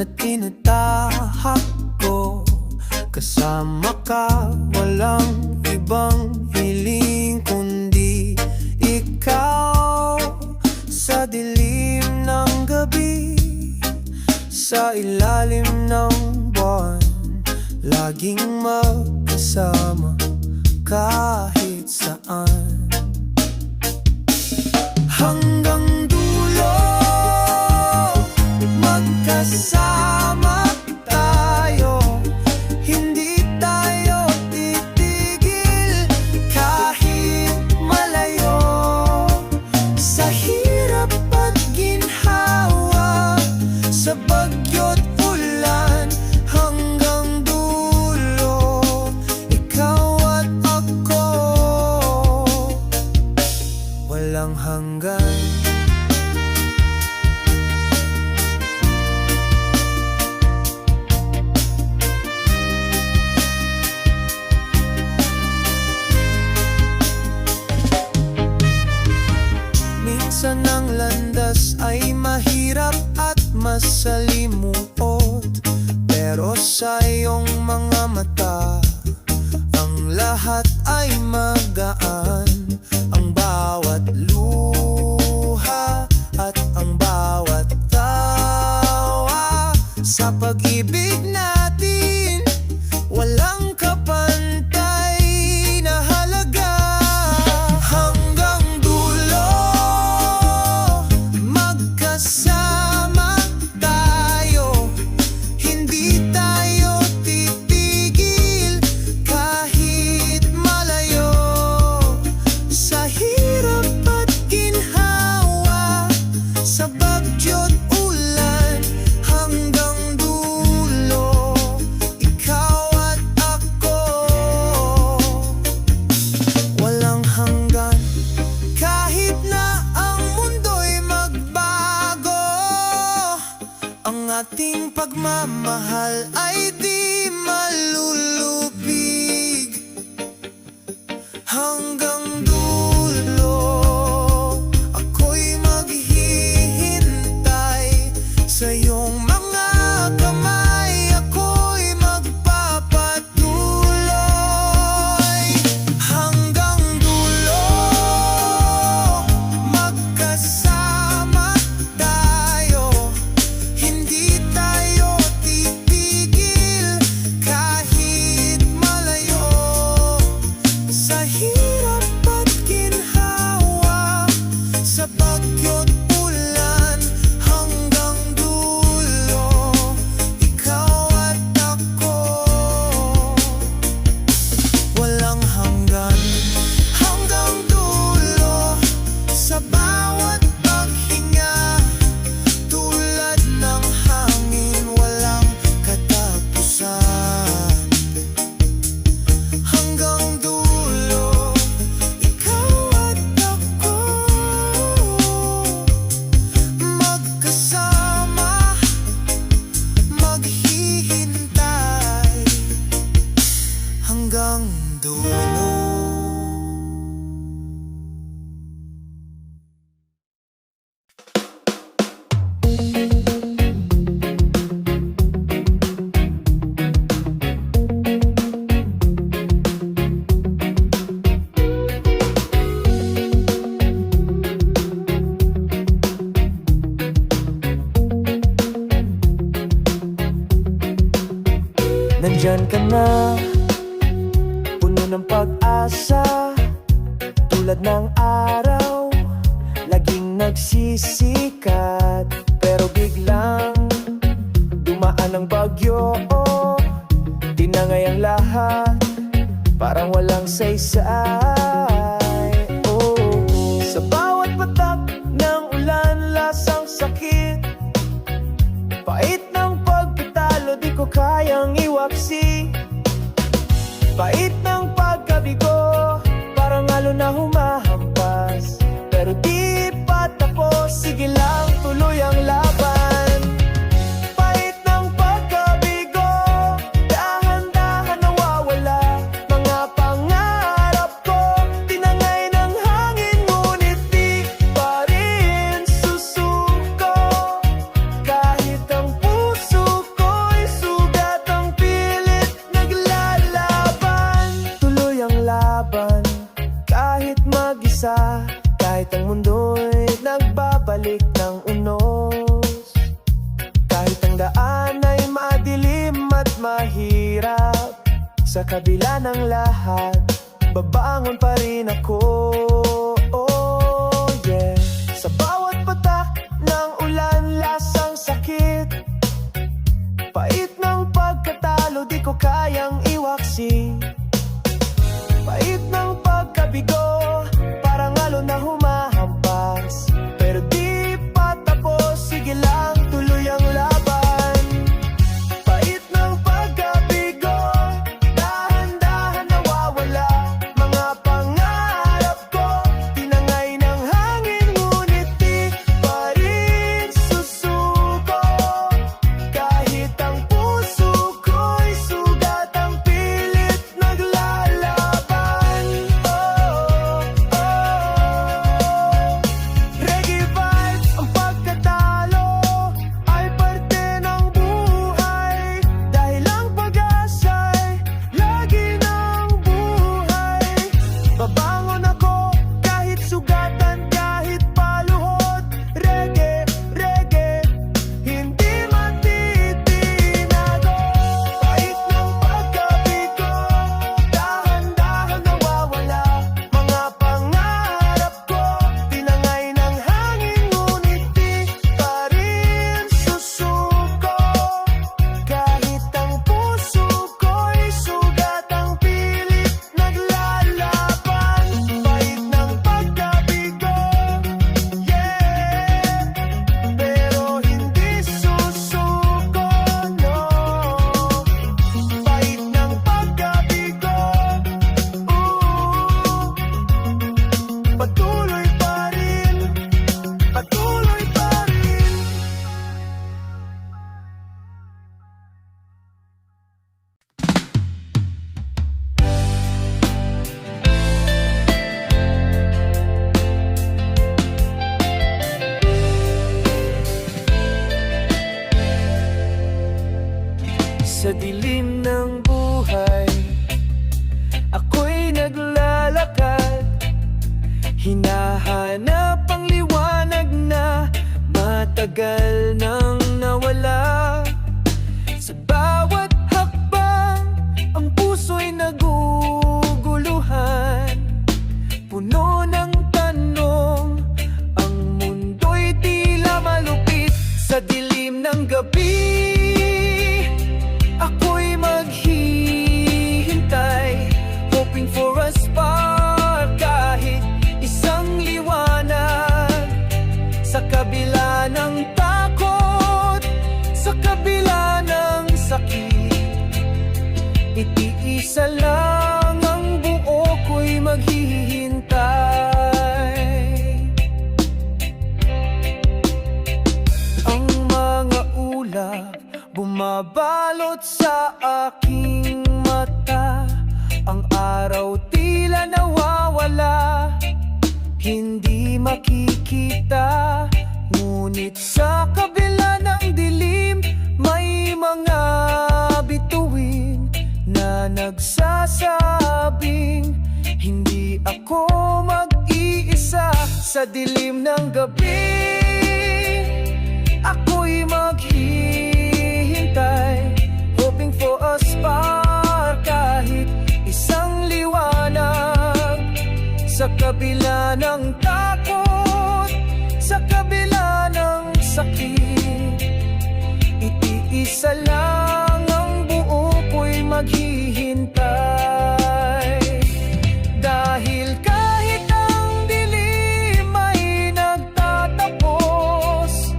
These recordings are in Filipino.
at tinatahak ko. Kasama ka, walang ibang hiling kundi ikaw. Sa dilim ng gabi, sa ilalim ng buwan, laging magkasama kahit saan. Hanggang dulo, magkasama tayo. Hindi tayo titigil kahit malayo. Sa hirap at ginhawa, sa bagyo't ulan, hanggang dulo, ikaw at ako, walang hanggan. Minsan ang landas ay mahirap at masalimuot, pero sa iyong mga mata, ang lahat ay magaan. Ang bawat luha at ang bawat tawa, sa pag-ibig natin, walang kapantay na halaga. Hanggang dulo, magkasama tayo. Hindi tayo titigil kahit malayo. Sa hirap at ginhawa, sa bagyo't ulan, hanggang dulo, ikaw at ako, walang hanggan. Kahit na ang mundo'y magbago, ang ating pagmamahal ay di malulubig. Hanggang dulo, ako'y maghihintay sa iyong mga kamay. Ako'y magpapatuloy. Hanggang dulo, magkasama tayo. Hindi tayo titigil kahit malayo. Sa hirap at ginhawa, sa bagyo't ulan, hanggang dulo, ikaw at ako, walang hanggan. Hanggang dulo, sa bawat paghinga, tulad ng hangin, walang katapusan. Hanggang dulo, ikaw at ako, magkasama, maghihintay. Hanggang dulo. Nandyan ka na, puno ng pag-asa, tulad ng araw, laging nagsisikat. Pero biglang dumaan ang bagyo, tinangay ang lahat, parang walang saysay. Oh, sa bawat patak ng ulan, lasang sakit, pait ng pagkatalo, di ko kayang iwaksi. Pait ng pagkabigo, parang halo na humahampas, pero di pa tapos, sige lang, tuloy ang laban. Pait ng pagkabigo, dahan-dahan nawawala, mga pangarap ko, tinangay ng hangin, ngunit di pa rin susuko. Kahit ang puso kabila ng lahat, babangon pa rin ako. Oh yeah. Sa bawat patak ng ulan, lasang sakit, pait ng pagkatalo, di ko kayang iwaksi. Pait ng pagkabigo, parang alon na humahampas, pero di pa tapos, sige lang, tuloy ang laban. Pait ng pagkabigo, dahan-dahan nawawala, mga pangarap ko, tinangay ng hangin, ngunit di pa rin susuko. Kahit ang puso ko'y sugat, ang pilit naglalaban. Oh, oh. Reggae vibes, ang pagkatalo ay parte ng buhay, dahil ang pag-asa'y lagi ng buhay. Babangon ako kahit sugatan, kahit paluhod. Reggae, reggae, hindi matitinago. Pait ng pagkabigo, dahan-dahan nawawala, mga pangarap ko, tinangay ng hangin, ngunit di pa rin susuko. Kahit ang puso ko'y sugat, ang pilit naglalaban. Pait ng pagkabigo, yeah, pero hindi susuko, no. Pait ng pagkabigo, patuloy pa rin, patuloy pa rin. Sa dilim ng buhay, ako'y naglalakad, hinahanap ang liwanag na matagal nang nawala. Sa bawat hakbang, ang puso'y naguguluhan, puno ng tanong, ang mundo'y tila malupit. Sa dilim ng gabi, ako'y maghihintay, hoping for a spark, kahit isang liwanag. Sa kabila ng takot, sa kabila ng sakit, itiisa lang ang buo ko'y maghihintay. Ang mga ulap bumabalot sa aking mata, ang araw tila nawawala, hindi makikita. Ngunit sa kabila ng dilim, may mga bituin na nagsasabing hindi ako mag-iisa. Sa dilim ng gabi, ako'y maghihintay, hoping for a spark, kahit isang liwanag. Sa kabila ng takot, sa kabila ng sakit, itiisa lang ang buo ko'y maghihintay. Dahil kahit ang dilim ay nagtatapos,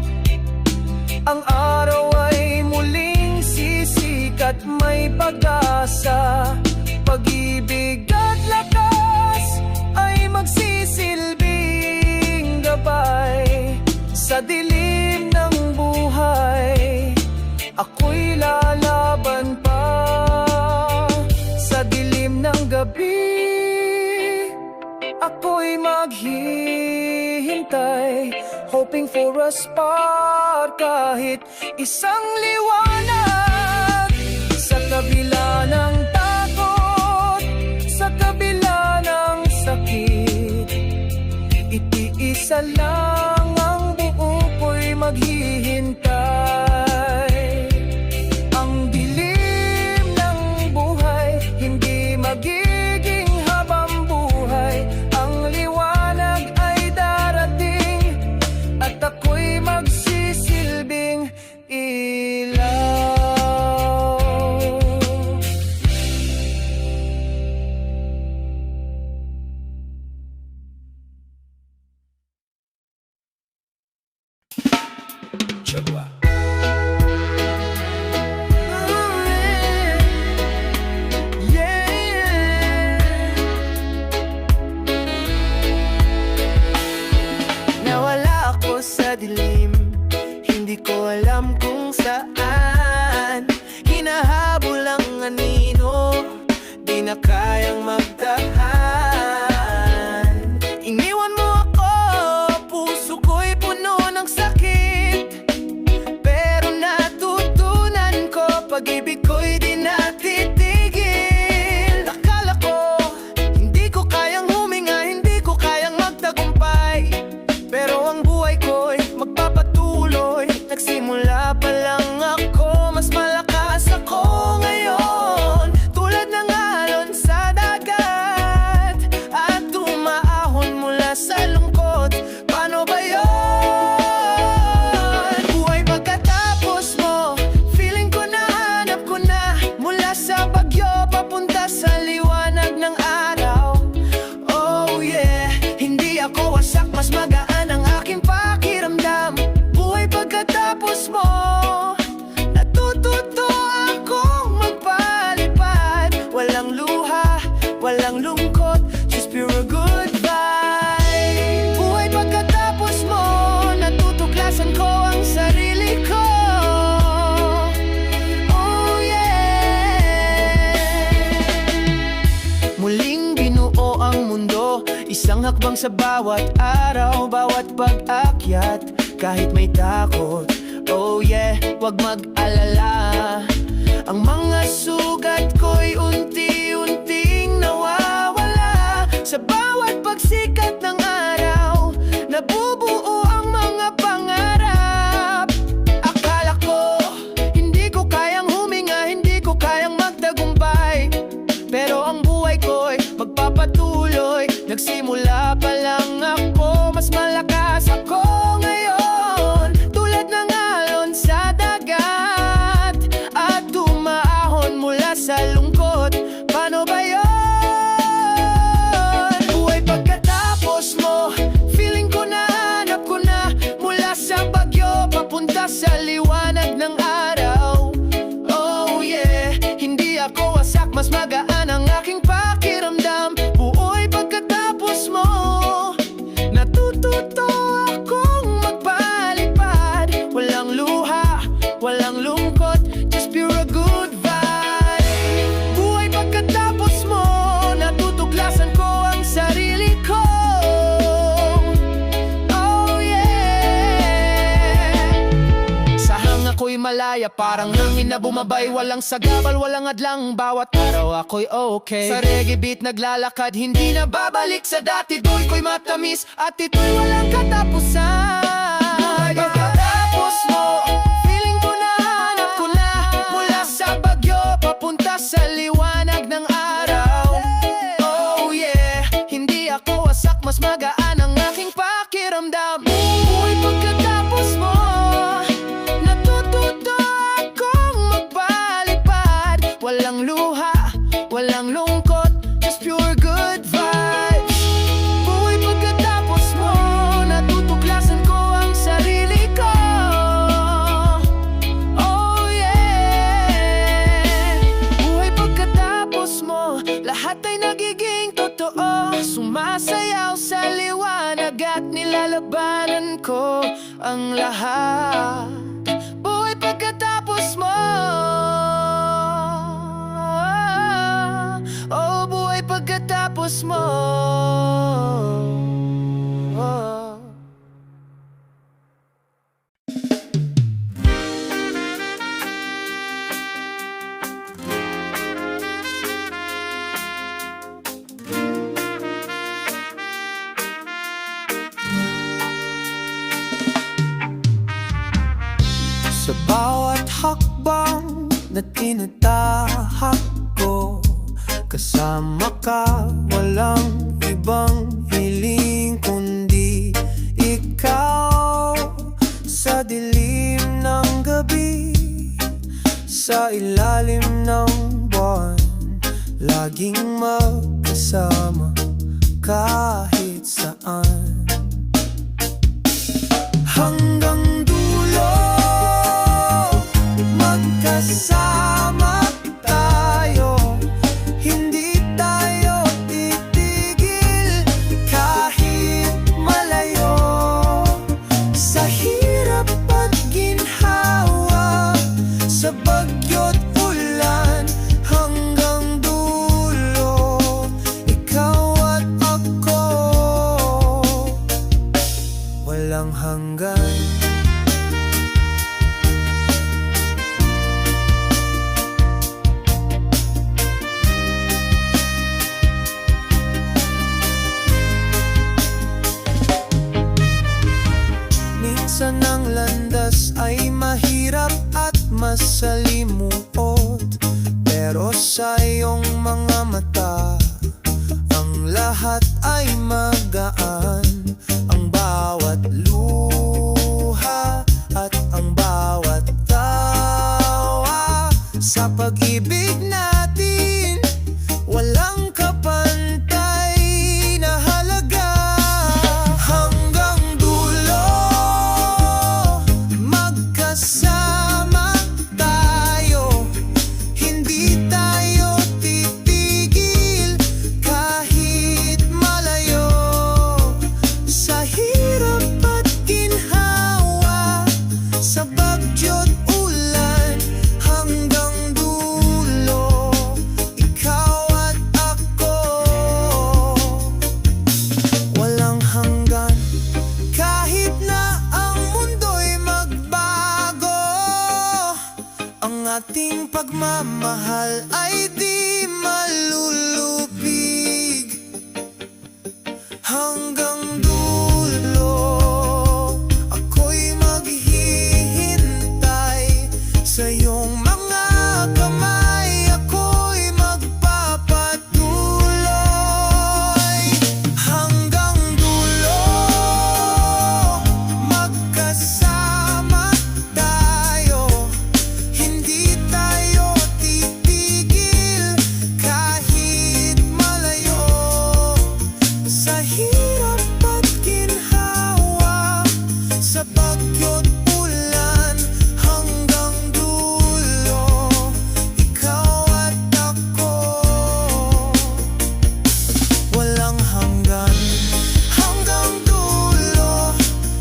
ang araw ay muling sisikat, may pag-asa, pag-ibig at lakas ay magsisilbing gabay. Sa dilim ng buhay, ako'y lalaban pa. Sa dilim ng gabi, ako'y maghihintay, hoping for a spark, kahit isang liwanag. Sa kabila ng takot, sa kabila ng sakit, itiisa lang ang buo ko'y maghihintay. Ang dilim ng buhay, hindi Sagwa. Nawala ako sa dilim, hindi ko alam kung saan. Hinahabol ang anino, di na kayang magtahan. Iniwan mo ako, puso ko'y puno ng sakit. Pero natutunan ko, pag-ibig ko'y di natitigil. Akala ko, hindi ko kayang huminga, hindi ko kayang magtagumpay. Pero ang buhay ko'y magpapatuloy. Nagsimula pa lang ako, mas malakas ako ngayon. Tulad ng alon sa dagat, at tumaahon mula sa lungkot. Paano ba yun? Buhay pagkatapos mo, feeling ko nahanap ko na. Mula sa bagyo papunta sa liwanag ng araw. Oh yeah, hindi ako wasak, mas magaan ang aking pakiramdam. Buhay pagkatapos mo, natututo akong magpalipad. Walang luha, walang lungkot, just pure good vibe. Buhay pagkatapos mo, natutuklasan ko ang sarili ko. Oh yeah. Muling binuo ang mundo, isang hakbang sa bawat araw, bawat pag-akyat, kahit may takot. Oh yeah, wag mag-alala. Ang mga sugat ko'y unti-unting nawawala. Sa bawat pagsikat ng araw, nabubuo ang mga pangarap. Akala ko, hindi ko kayang huminga, hindi ko kayang magtagumpay. Pero ang buhay ko'y magpapatuloy. Nagsimula pa lang ako, mas malakas ako ngayon. Tulad ng alon sa dagat, at tumaahon mula sa lungkot. Paano ba yun? Buhay pagkatapos mo, feeling ko nahanap ko na. Mula sa bagyo papunta sa liwanag ng araw. Oh yeah, hindi ako wasak, mas magaan ang aking pakiramdam. Buhay pagkatapos mo, natututo akong magpalipad. Walang luha, walang lungkot, just pure good vibe. Buhay pagkatapos mo, natutuklasan ko ang sarili ko. Oh yeah. Sa hanga ko'y malaya, parang hangin na bumabay. Walang sagabal, walang adlang, bawat araw ako'y okay. Sa reggae beat naglalakad, hindi na babalik sa dati. Doy ko'y matamis, at ito'y walang katapusan. Pagkatapos mo, feeling ko nahanap ko na. Mula sa bagyo papunta sa liwanag ng araw. Oh yeah, hindi ako wasak, mas magaan ang aking pakiramdam. Buhay pagkatapos mo, natututo akong magpalipad. Walang luha, walang lungkot, just pure good vibes. Buhay pagkatapos mo, natutuklasan ko ang sarili ko. Oh yeah. Buhay pagkatapos mo, lahat ay nagiging totoo. Sumasayaw sa liwanag at nilalabanan ko ang lahat. Buhay pagkatapos mo. Oh, buhay pagkatapos mo. Oh. Sa bawat hakbang na tinatahak ko, kasama ka, walang ibang hiling kundi ikaw. Sa dilim ng gabi, sa ilalim ng buwan, laging magkasama kahit saan. Hanggang dulo Minsan ang landas ay mahirap at masalimuot, pero sa iyong mga mata ang lahat ay magaan. Ang bawat luha at ang bawat tawa sa pag-ibig natin, walang kapantay na halaga. Hanggang dulo magkasama tayo, hindi tayo titigil kahit malayo. Sa hirap at ginhawa, sa bagyo't ulan, hanggang dulo ikaw at ako. Walang hanggan kahit na ang mundo'y magbago, ang ating pagmamahal ay di malulupig. Hanggang dulo ako'y maghihintay sa iyong mga kamay, ako'y magpapatuloy. Hanggang dulo magkasama tayo, hindi tayo titigil kahit malayo. Sa hirap at ginhawa, sa bagyo't ulan, hanggang dulo ikaw at ako. Walang hanggan hanggang dulo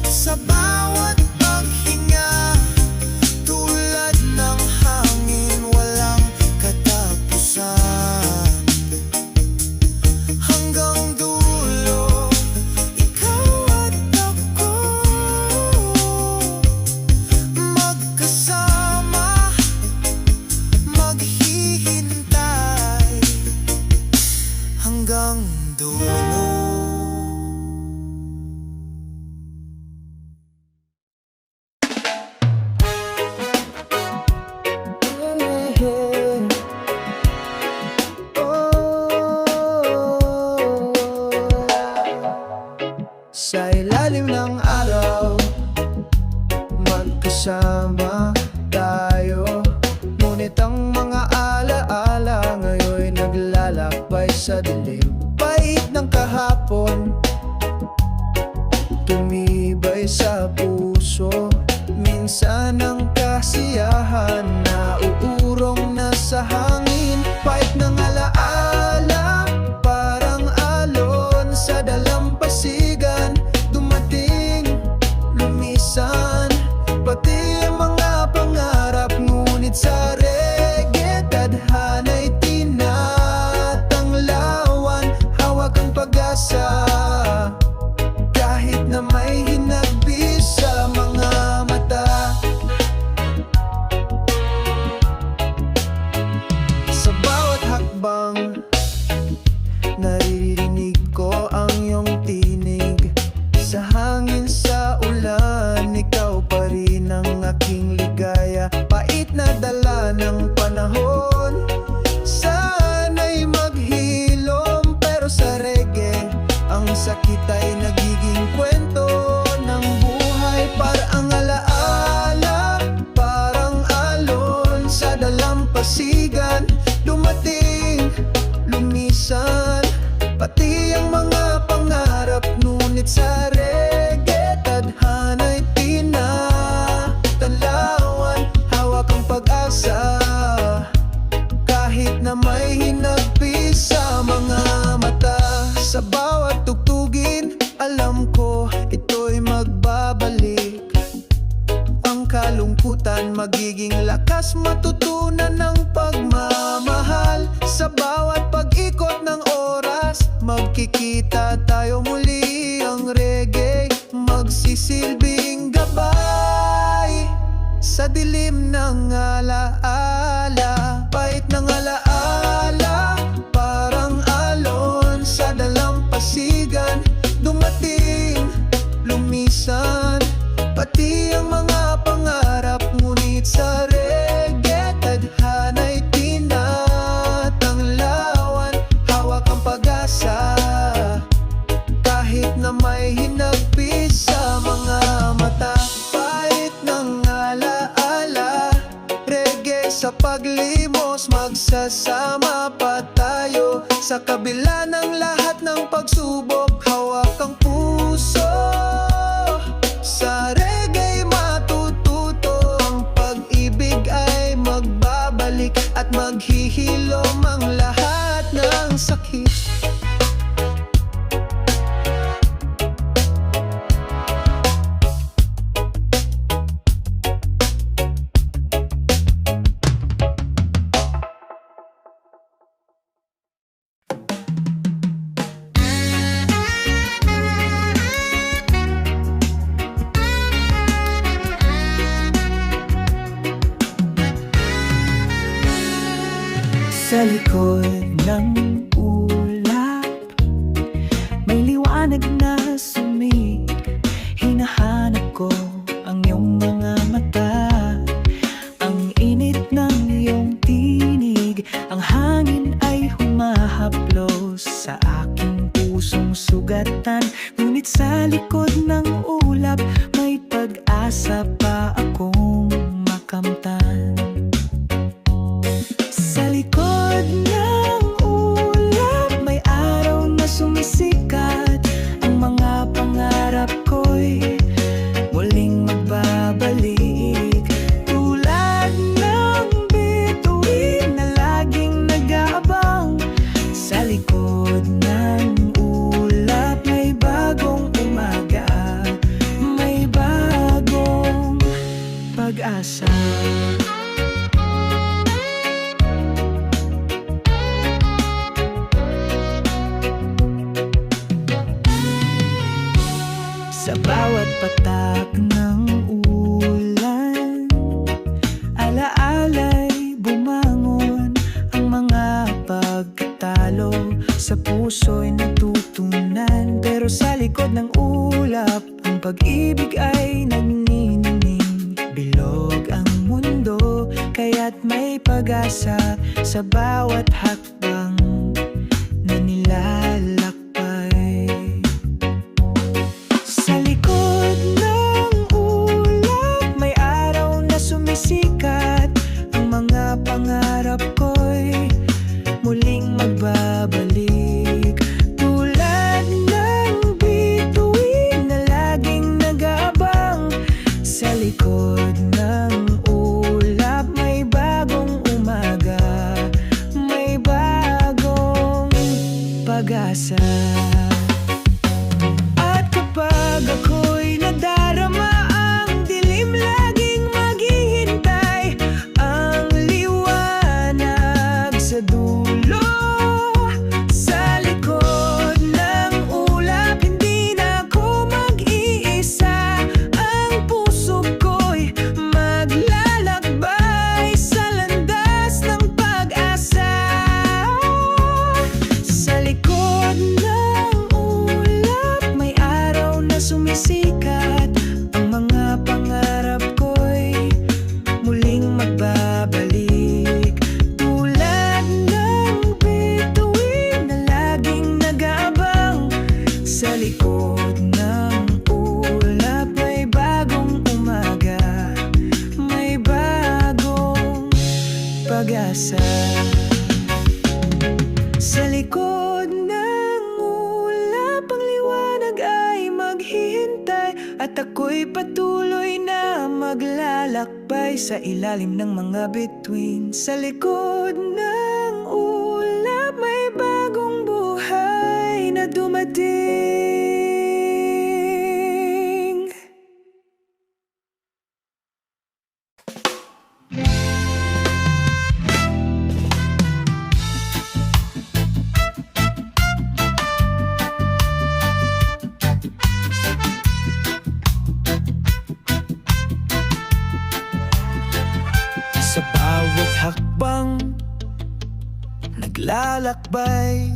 sa bawat paghinga, tulad ng hangin walang katapusan. Hanggang dulo ikaw at ako, magkasama, maghihintay hanggang dulo. Sa ilalim ng araw, magkasama tayo, ngunit ang mga alaala ngayon'y naglalakbay sa dilim. Pait ng kahapon, tumibay sa puso, minsan ang kasiyahan na uurong na sa hangin. Pait ng alaala, parang alon sa dalampasigan, dumating, lumisan, pati ang mga pangarap. Ngunit sa reggae, tadhana'y tinatanglawan, hawak ang pag-asa kahit na may hinagbis sa mga mata. Sa bawat hakbang, naririnig ko ang iyong tinig. Sa hangin, sa ulan, ikaw pa rin ang aking ligaya. Pait na dala ng panahon, sana'y maghilom, pero sa reggae, ang sakit ay nagiging kwento ng buhay. Parang alaala, parang alon sa dalampasigan, dumating, lumisan, pati ang mga pangarap. Ngunit sa reggae, tadhana'y tinatalawan, hawak ang pag-asa kahit na may hinagpis sa mga mata. Sa bawat tugtugin, alam ko ito'y magbabalik. Ang kalungkutan magiging lakas, matutunan ng pagmamahal. Sa bawat pag-ikot ng oras, magkikita tayo muli. Ang reggae magsisilbing gabay. ng alaala. Pait ng alaala, parang alon sa dalampasigan. Dumating, lumisan, pati ang mga pangarap. Ngunit sa reggae, tadhana'y tinatanglawan. Hawak ang pag-asa, kahit na may hinagpis sa mga mata. Pait ng alaala, reggae sa paglimos, magsasama pa tayo. Sa kabila ng lahat ng pagsubok, hawak ang puso. Sa reggae matututo, ang pag-ibig ay magbabalik at maghihilom ang lahat ng sakit. Sa likod ng ulap, may liwanag na sumig. Hinahanap ko ang iyong mga mata, ang init ng iyong tinig. Ang hangin ay humahaplos sa aking pusong sugatan. Ngunit sa likod ng ulap, may pag-asa pa akong makamtan. Sa likod ng ulap, may araw na sumisikat. Ang mga pangarap ko'y muling magbabalik. Tulad ng bituin na laging nag-aabang. Sa likod ng ulap, may bagong umaga, may bagong pag-asa. Sa bawat patak ng ulan, alaala'y bumangon. Ang mga pagkatalo sa puso'y natutunan. Pero sa likod ng ulap, ang pag-ibig ay nagniningning. Bilog ang mundo, kaya't may pag-asa sa bawat hakbang na nilalakbay. Sa likod ng ulap, may araw na sumisikat. Ang mga pangarap ko'y muling magbabalik. Tulad ng bituin na laging nag-aabang. Sa likod ng ulap, may bagong umaga, may bagong pag-asa. Pag ako'y nadarama, ang dilim laging maghihintay. Ang liwanag sa dulo. Sa likod ng ulap, hindi na ako mag-iisa. Ang puso ko'y maglalakbay sa landas ng pag-asa. Sa likod ng ulap, may araw na sumisikat. Ang mga pangarap ko'y muling magbabalik. Tulad ng bituin na laging nag-aabang. Sa likod ng ulap, may bagong umaga, may bagong pag-asa. Sa likod ng ulap, ang liwanag ay maghihintay. At ako'y patuloy na maglalakbay sa ilalim ng mga bituin. Sa likod ng ulap, may bagong buhay na dumating. hakbang naglalakbay.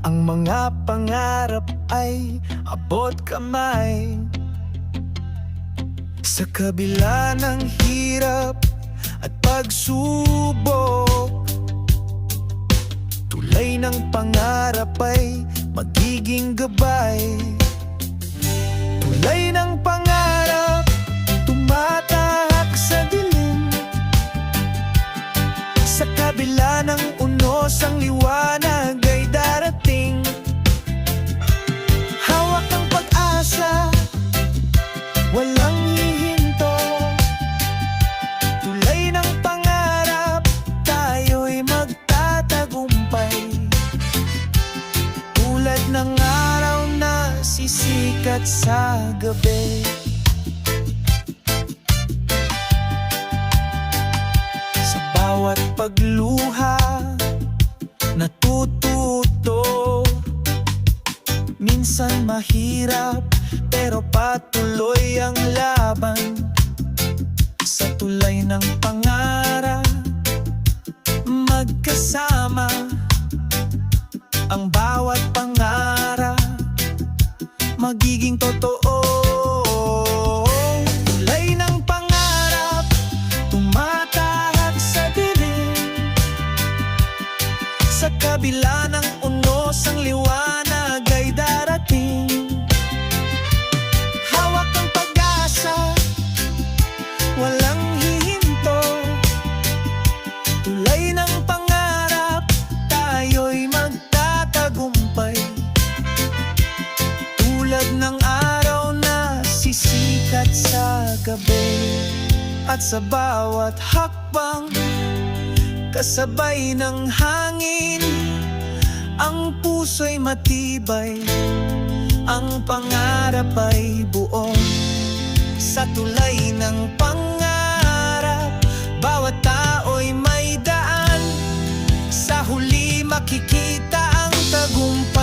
Ang mga pangarap ay abot kamay. Sa kabila ng hirap at pagsubok, tulay ng pangarap ay magiging gabay. Tulay ng pangarap, tumatahak sa dilim. Sa kabila ng unos, ang liwanag ay darating. Hawak ng pag-asa, walang hihinto. Tulay ng pangarap, tayo'y magtatagumpay. Tulad ng araw na sisikat sa gabi. Sa bawat pagluha, natututo. Minsan mahirap, pero patuloy ang laban. Sa tulay ng pangarap, magkasama. Ang bawat pangarap magiging totoo. Tulay ng pangarap, tumatahak sa dilim. Sa kabila ng unos, ang liwanag ay darating. Hawak ng pag-asa, walang hihinto. Tulay ng pangarap, tayo'y magtatagumpay. Tulad ng araw na sisikat sa gabi. At sa bawat hakbang, kasabay ng hangin, ang puso'y matibay. Ang pangarap ay buo. Sa tulay ng pangarap, bawat tao'y may daan. Sa huli makikita ang tagumpay.